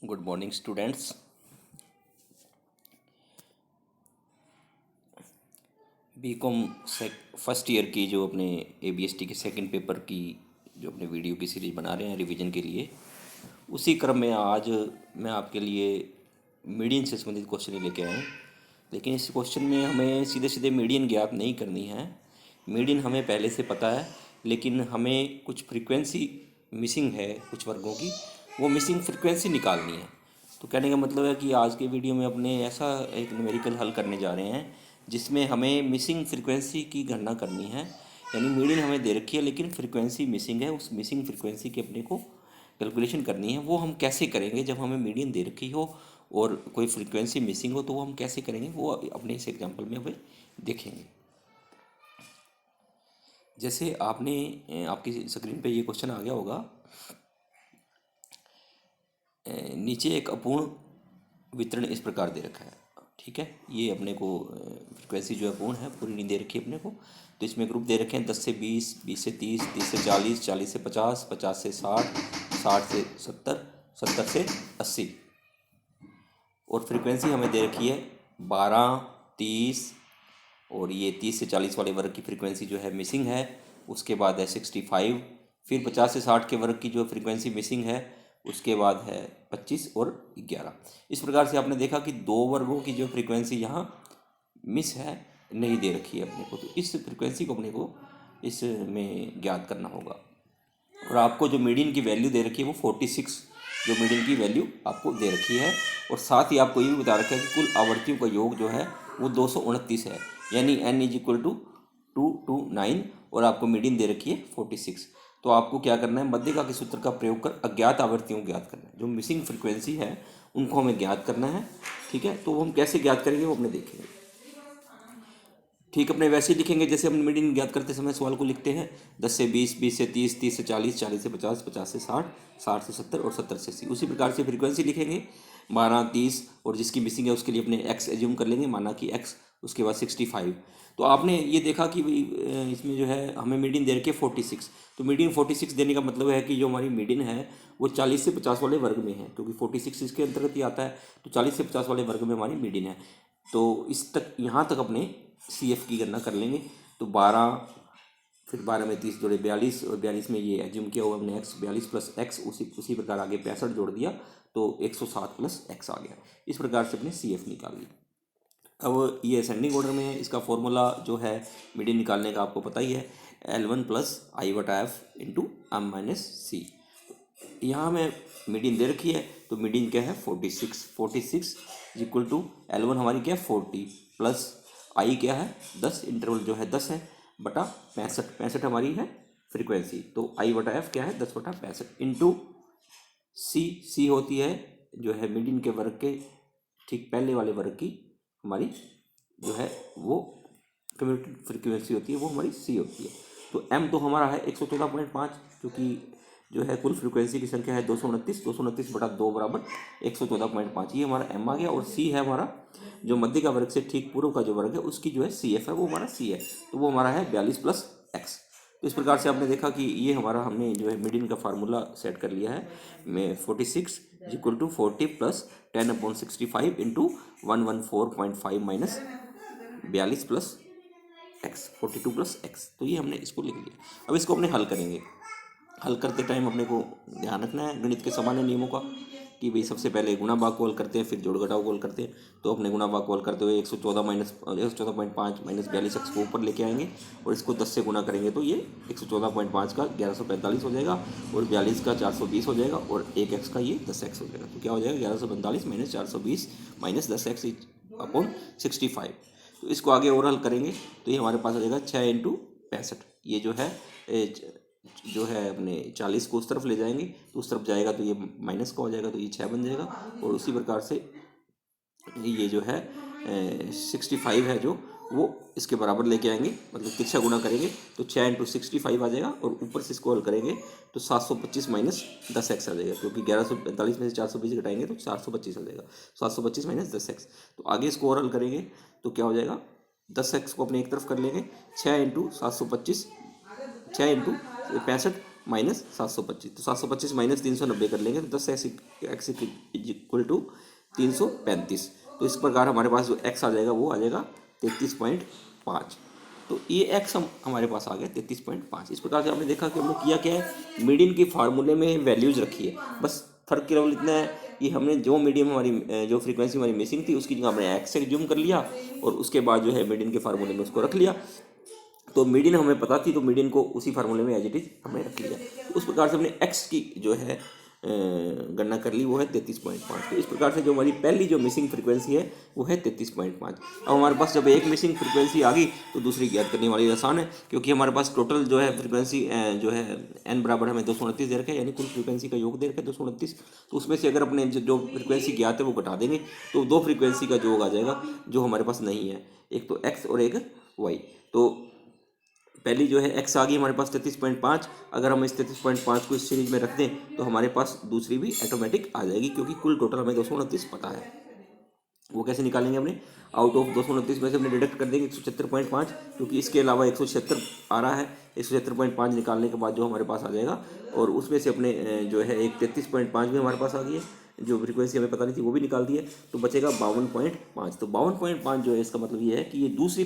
Good morning students. BCom first year की जो अपने एबीएसटी के सेकंड पेपर की जो अपने वीडियो की सीरीज बना रहे हैं रिवीजन के लिए, उसी क्रम में आज मैं आपके लिए मीडियन से संबंधित क्वेश्चन ही लेके आया हूँ। लेकिन इस क्वेश्चन में हमें सीधे सीधे मीडियन ज्ञात नहीं करनी है। मीडियन हमें पहले से पता है, लेकिन हमें कुछ फ्रीक्वेंसी मिसिंग है, कुछ वर्गों की, वो मिसिंग फ्रीक्वेंसी निकालनी है। तो कहने का मतलब है कि आज के वीडियो में अपने ऐसा एक न्यूमेरिकल हल करने जा रहे हैं जिसमें हमें मिसिंग फ्रीक्वेंसी की गणना करनी है। यानी मीडियन हमें दे रखी है लेकिन फ्रीक्वेंसी मिसिंग है, उस मिसिंग फ्रीक्वेंसी की अपने को कैलकुलेशन करनी है। वो हम कैसे करेंगे जब हमें मीडियन दे रखी हो और कोई फ्रीक्वेंसी मिसिंग हो, तो वो हम कैसे करेंगे वो अपने इस एग्जाम्पल में हमें देखेंगे। जैसे आपकी स्क्रीन पे ये क्वेश्चन आ गया होगा। नीचे एक अपूर्ण वितरण इस प्रकार दे रखा है, ठीक है। ये अपने को फ्रिक्वेंसी जो है पूर्ण है, पूरी नहीं दे रखी है अपने को। तो इसमें ग्रुप दे रखे हैं 10 से 20, 20 से 30, 30 से 40, 40 से 50, 50 से 60, 60 से 70, 70 से 80। और फ्रीक्वेंसी हमें दे रखी है 12, 30, और ये 30 से 40 वाले वर्ग की फ्रीक्वेंसी जो है मिसिंग है। उसके बाद है 65, फिर 50 से 60 के वर्ग की जो फ्रीक्वेंसी मिसिंग है, उसके बाद है 25 और 11। इस प्रकार से आपने देखा कि दो वर्गों की जो फ्रीक्वेंसी यहाँ मिस है, नहीं दे रखी है अपने को। तो इस फ्रीक्वेंसी को अपने को इसमें ज्ञात करना होगा। और आपको जो मीडियन की वैल्यू दे रखी है वो 46 जो मीडियन की वैल्यू आपको दे रखी है। और साथ ही आपको ये भी बता रखा है कि कुल आवृत्तियों का योग जो है वो 229 है, यानी n इज इक्वल टू 229, और आपको मीडियन दे रखी है 46। तो आपको क्या करना है, मध्यिका के सूत्र का प्रयोग कर अज्ञात आवृत्तियों को ज्ञात करना है। जो मिसिंग फ्रीक्वेंसी है उनको हमें ज्ञात करना है, ठीक है। तो वो हम कैसे ज्ञात करेंगे वो अपने देखेंगे। ठीक, अपने वैसे ही लिखेंगे जैसे हम मीडियन ज्ञात करते समय सवाल को लिखते हैं। 10 से 20, 20 से 30, 30 से 40, 40 से 50, 50 से 60, 60 से 70 और 70 से 80। उसी प्रकार से फ्रीक्वेंसी लिखेंगे 12, 30, और जिसकी मिसिंग है उसके लिए अपने एक्स एज्यूम कर लेंगे, माना कि एक्स, उसके बाद 65। तो आपने ये देखा कि भाई इसमें जो है हमें मीडियन दे रखी है 46। तो मीडियन 46 देने का मतलब है कि जो हमारी मीडियन है वो 40 से 50 वाले वर्ग में है, क्योंकि 46 इसके अंतर्गत ही आता है। तो 40 से 50 वाले वर्ग में हमारी मीडियन है। तो इस तक, यहाँ तक अपने सी एफ की गणना कर लेंगे। तो 12, फिर 12 में 30 जोड़े 42, और 42 में ये एज्यूम किया हुआ हमने एक्स, 42 प्लस एक्स, उसी प्रकार आगे 65 जोड़ दिया तो 107 प्लस एक्स आ गया। इस प्रकार से अपने सी एफ निकाल ली। अब ये असेंडिंग ऑर्डर में है। इसका फॉर्मूला जो है मीडियन निकालने का आपको पता ही है, L1 प्लस आई बटा एफ इंटू एम माइनस सी। यहाँ हमें मीडियन दे रखी है, तो मीडियन क्या है 46। 46 इक्वल टू L1 हमारी क्या है 40, प्लस आई क्या है 10, इंटरवल जो है 10 है, बटा 65। 65 हमारी है फ्रीक्वेंसी, तो आई बटा एफ क्या है 10 बटा 65 इंटू सी होती है जो है मीडियन के वर्ग के ठीक पहले वाले वर्ग की हमारी जो है वो कम्यूटेटिव फ्रीक्वेंसी होती है, वो हमारी सी होती है। तो एम तो हमारा है 114.5, क्योंकि जो है कुल फ्रीक्वेंसी की संख्या है 229, 229 बटा 2 बराबर 114.5, ये हमारा एम आ गया। और सी है हमारा जो मध्य का वर्ग से ठीक पूर्व का जो वर्ग है उसकी जो है सी एफ है, वो हमारा सी है, तो वो हमारा है 42 प्लस एक्स। तो इस प्रकार से आपने देखा कि ये हमारा हमने जो है मीडियन का फार्मूला सेट कर लिया है। में 46 equal to 40 plus 10/65 into 114.5 minus 42 plus X, 42 plus X. तो ये हमने इसको लिख लिया। अब इसको अपने हल करेंगे। हल करते टाइम अपने को ध्यान रखना है गणित के सामान्य नियमों का, कि भाई सबसे पहले गुणा भाग को हल करते हैं, फिर जोड़ घटाव को हल करते हैं। तो अपने गुणा भाग को हल करते हुए 114.5 माइनस 42 एक्स को ऊपर लेके आएंगे, और इसको 10 से गुणा करेंगे तो ये 114.5 का 1145 हो जाएगा, और 42 का 420 हो जाएगा, और 1 एक्स का ये 10 एक्स हो जाएगा। तो क्या हो जाएगा 1145 माइनस 420 माइनस 10 एक्स अपॉन 65। तो इसको आगे और हल करेंगे तो ये हमारे पास आ जाएगा 6 इंटू 65। ये जो है अपने 40 को उस तरफ ले जाएंगे तो उस तरफ जाएगा तो ये माइनस का हो जाएगा, तो ये 6 बन जाएगा। और उसी प्रकार से ये जो है 65 है जो वो इसके बराबर लेके आएंगे, मतलब तिरछा गुणा करेंगे तो 6 इंटू 65 आ जाएगा, और ऊपर से इसको हल करेंगे तो 725 माइनस 10 एक्स आ जाएगा, क्योंकि 1145 में से 420 घटाएंगे तो 425 आ जाएगा। 725 माइनस 10 एक्स। तो आगे इसको और हल करेंगे तो क्या हो जाएगा, 10 एक्स को अपने एक तरफ कर लेंगे, 6 इंटू 725, 6 इंटू 65 माइनस 725, तो 725 माइनस 390 कर लेंगे तो 10x इक्वल टू 335। तो इस प्रकार हमारे पास जो x आ जाएगा वो आ जाएगा 33.5। तो ये x हमारे पास आ गया 33.5। इस प्रकार से आपने देखा कि हमने किया क्या है, मीडियन के फार्मूले में वैल्यूज़ रखी है, बस फर्क केवल इतना है कि हमने जो मीडियम हमारी जो फ्रीक्वेंसी हमारी मिसिंग थी उसकी जगह हमने x से जूम कर लिया और उसके बाद जो है मीडियन के फार्मूले में उसको रख लिया। तो मीडियन हमें पता थी तो मीडियन को उसी फार्मूले में एज इट इज हमने रख लिया। तो उस प्रकार से हमने x की जो है गणना कर ली, वो है 33.5। तो इस प्रकार से जो हमारी पहली जो मिसिंग फ्रीक्वेंसी है वो है 33.5। अब हमारे पास जब एक मिसिंग फ्रीक्वेंसी आ गई तो दूसरी ज्ञात करने वाली आसान है, क्योंकि हमारे पास टोटल जो है फ्रीक्वेंसी जो है n बराबर हमें 229 दे रखा है, यानी कुल फ्रीक्वेंसी का योग दे रखा है 229। तो उसमें से अगर अपने जो फ्रीक्वेंसी ज्ञात है वो घटा देंगे तो दो फ्रीक्वेंसी का योग आ जाएगा जो हमारे पास नहीं है, एक तो x और एक y। तो पहली जो है x आ गई हमारे पास 33.5। अगर हम इस 33.5 को इस सीरीज में रख दें तो हमारे पास दूसरी भी ऑटोमेटिक आ जाएगी, क्योंकि कुल टोटल हमें 229 पता है। वो कैसे निकालेंगे, हमने आउट ऑफ 229 में से हमने डिडक्ट कर देंगे 176.5, क्योंकि इसके अलावा 176 आ रहा है। 176.5 निकालने के बाद जो हमारे पास आ जाएगा, और उसमें से अपने जो है एक 33.5 भी हमारे पास आ गई है, जो फ्रीक्वेंसी हमें पता नहीं थी वो भी निकाल दी है, तो बचेगा 52.5। तो 52.5 जो है इसका मतलब ये है कि ये दूसरी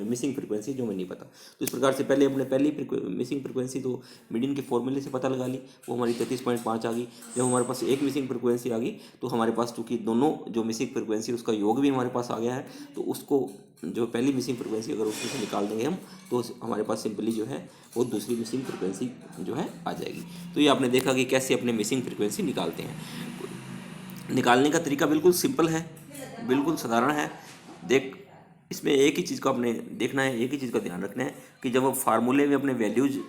मिसिंग फ्रीक्वेंसी जो हमें नहीं पता। तो इस प्रकार से पहले अपने पहली मिसिंग फ्रीक्वेंसी तो मीडियन के फॉर्मूले से पता लगा ली, वो हमारी 33.5 आ गई। जब हमारे पास एक मिसिंग फ्रीक्वेंसी आ गई तो हमारे पास चूँकि दोनों जो मिसिंग फ्रीक्वेंसी उसका योग भी हमारे पास आ गया है, तो उसको जो पहली मिसिंग फ्रीक्वेंसी अगर उसमें से निकाल देंगे हम तो हमारे पास सिंपली जो है वो दूसरी मिसिंग फ्रीक्वेंसी जो है आ जाएगी। तो ये आपने देखा कि कैसे अपने मिसिंग फ्रीक्वेंसी निकालते हैं। निकालने का तरीका बिल्कुल सिंपल है, बिल्कुल साधारण है। देख, इसमें एक ही चीज़ को आपने देखना है, एक ही चीज़ का ध्यान रखना है कि जब आप फार्मूले में अपने वैल्यूज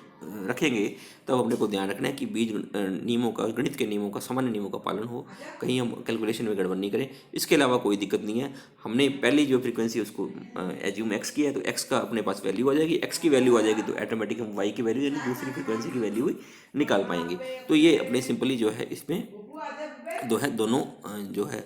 रखेंगे तब अपने को ध्यान रखना है कि बीज नियमों का, गणित के नियमों का, सामान्य नियमों का पालन हो, कहीं हम कैलकुलेशन में गड़बड़ नहीं करें। इसके अलावा कोई दिक्कत नहीं है। हमने पहली जो फ्रीक्वेंसी उसको एज्यूम एक्स किया है, तो एक्स का अपने पास वैल्यू आ जाएगी, एक्स की वैल्यू आ जाएगी तो ऑटोमेटिक हम वाई की वैल्यू यानी दूसरी फ्रीक्वेंसी की वैल्यू ही निकाल पाएंगे। तो ये अपने सिंपली जो है इसमें दोनों जो है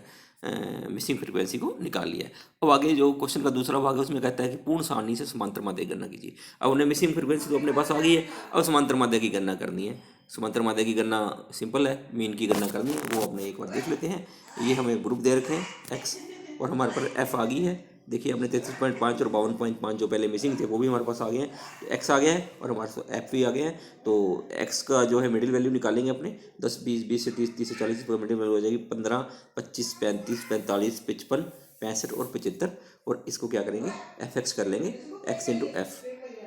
मिसिंग फ्रीक्वेंसी को निकाल लिया है। अब आगे जो क्वेश्चन का दूसरा भाग है उसमें कहता है कि पूर्ण सारणी से समांतर माध्य की गणना कीजिए। अब उन्हें मिसिंग फ्रीक्वेंसी तो अपने पास आ गई है, अब समांतर माध्य की गणना करनी है। समांतर माध्य की गणना सिंपल है, मीन की गणना करनी है, वो अपने एक बार देख लेते हैं। ये हमें ग्रुप दे रखे हैं एक्स, और हमारे पर एफ आ गई है। देखिए अपने 33.5 और 52.5 जो पहले मिसिंग थे वो भी हमारे पास आ गए हैं, तो एक्स आ गया है और हमारे पास एफ भी आ गया है। तो एक्स का जो है मिडिल वैल्यू निकालेंगे अपने 10, 20, 20 से 30, 30 से 40 पर मिडिल वैल्यू हो जाएगी 15, 25, 35, 45, 55, 65 और 75। और इसको क्या करेंगे, एफ एक्स कर लेंगे, एक्स इंटू एफ।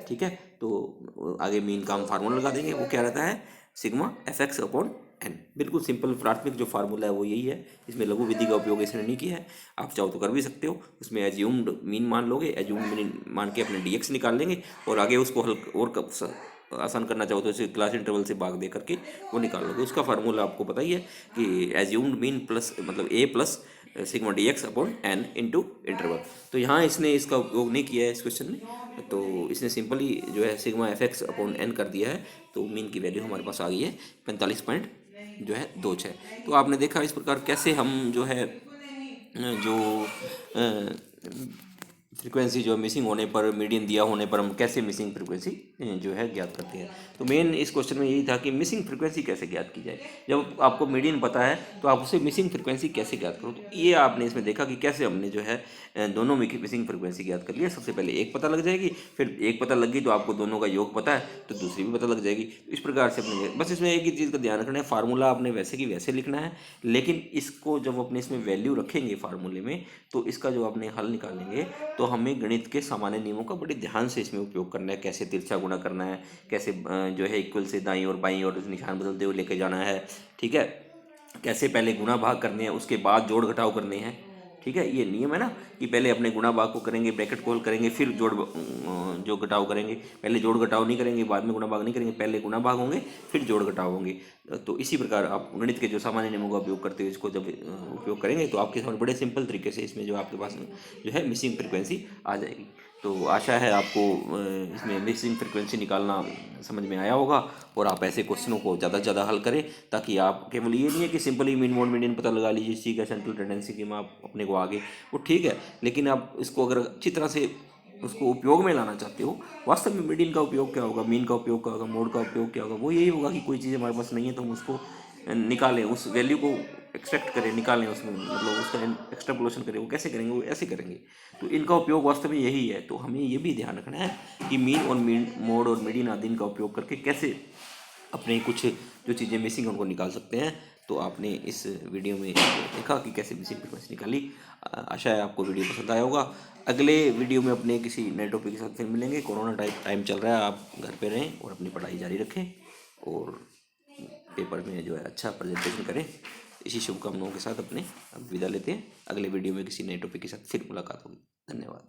ठीक है, तो आगे मीन का हम फार्मूला लगा देंगे, वो क्या रहता है, sigma F X upon N. बिल्कुल सिंपल प्राथमिक जो फार्मूला है वो यही है, इसमें लघु विधि का उपयोग इसने नहीं किया है। आप चाहो तो कर भी सकते हो, उसमें एज्यूम्ड मीन मान लोगे, एज्यूम्ड मीन मान के अपने डीएक्स निकाल लेंगे, और आगे उसको हल और आसान करना चाहो तो इसे क्लास इंटरवल से भाग दे करके वो निकाल लोगे। उसका फार्मूला आपको पता ही है कि एज्यूम्ड मीन प्लस मतलब a plus sigma d x upon n into interval. तो यहाँ इसने इसका उपयोग नहीं किया है इस क्वेश्चन में, तो इसने सिंपली जो है sigma F X upon N कर दिया है। तो मीन की वैल्यू हमारे पास आ गई है 45.26। तो आपने देखा इस प्रकार कैसे हम जो है जो फ्रीक्वेंसी जो मिसिंग होने पर, मीडियन दिया होने पर हम कैसे मिसिंग फ्रीक्वेंसी जो है ज्ञात करते हैं। तो मेन इस क्वेश्चन में यही था कि मिसिंग फ्रीक्वेंसी कैसे ज्ञात की जाए। जब आपको मीडियन पता है तो आप उसे मिसिंग फ्रीक्वेंसी कैसे ज्ञात करो। तो ये आपने इसमें देखा कि कैसे हमने जो है दोनों मिसिंग फ्रीक्वेंसी ज्ञात कर लिया। सबसे पहले एक पता लग जाएगी, फिर एक पता लग गई तो आपको दोनों का योग पता है तो दूसरी भी पता लग जाएगी। इस प्रकार से अपने बस इसमें एक ही चीज़ का ध्यान रखना है, फार्मूला आपने वैसे की वैसे लिखना है, लेकिन इसको जब अपने इसमें वैल्यू रखेंगे फार्मूले में तो इसका जो आपने हल निकालेंगे तो हमें गणित के सामान्य नियमों का बड़े ध्यान से इसमें उपयोग करना है। कैसे तिरछा गुणा करना है, कैसे जो है इक्वल से दाईं और बाईं और निशान बदलते हुए लेके जाना है। ठीक है, कैसे पहले गुणा भाग करने हैं उसके बाद जोड़ घटाव करने हैं। ठीक है, ये नियम है ना कि पहले अपने गुणा भाग को करेंगे, ब्रैकेट खोल करेंगे, फिर जो घटाव करेंगे। पहले जोड़ घटाव नहीं करेंगे, बाद में गुणा भाग नहीं करेंगे, पहले गुणा भाग होंगे फिर जोड़ घटाव होंगे। तो इसी प्रकार आप गणित के जो सामान्य नियमों का उपयोग करते हुए इसको जब उपयोग करेंगे तो आपके सामने बड़े सिंपल तरीके से इसमें जो आपके पास जो है मिसिंग फ्रिक्वेंसी आ जाएगी। तो आशा है आपको इसमें मिसिंग फ्रिक्वेंसी निकालना समझ में आया होगा, और आप ऐसे क्वेश्चनों को ज़्यादा से ज़्यादा हल करें, ताकि आप केवल ये नहीं है कि सिंपली मीन मोड मीडियन पता लगा लीजिए, ठीक है, सेंट्रल टेंडेंसी की में आप अपने को आगे वो ठीक है, लेकिन आप इसको अगर अच्छी तरह से उसको उपयोग में लाना चाहते हो, वास्तव में मीडियन का उपयोग क्या होगा, मीन का उपयोग क्या होगा, मोड का उपयोग क्या होगा, वो यही होगा कि कोई चीज़ हमारे पास नहीं है तो हम उसको निकालें, उस वैल्यू को एक्सट्रैक्ट करें, निकालें उसमें, मतलब उसका एक्सट्रापोलेशन करें। वो कैसे करेंगे, वो ऐसे करेंगे। तो इनका उपयोग वास्तव में यही है। तो हमें ये भी ध्यान रखना है कि मीन और मीन मोड और मीडियन आदि इनका उपयोग करके कैसे अपने कुछ जो चीज़ें मिसिंग हैं उनको निकाल सकते हैं। तो आपने इस वीडियो में देखा कि कैसे मिसिंग फ्रीक्वेंसी निकाली। आशा है आपको वीडियो पसंद आया होगा। अगले वीडियो में अपने किसी नए टॉपिक के साथ फिर मिलेंगे। कोरोना टाइम चल रहा है, आप घर पे रहें और अपनी पढ़ाई जारी रखें और पेपर में जो है अच्छा प्रेजेंटेशन करें। इसी शुभकामनाओं के साथ अपने अब विदा लेते हैं। अगले वीडियो में किसी नए टॉपिक के साथ फिर मुलाकात होगी। धन्यवाद।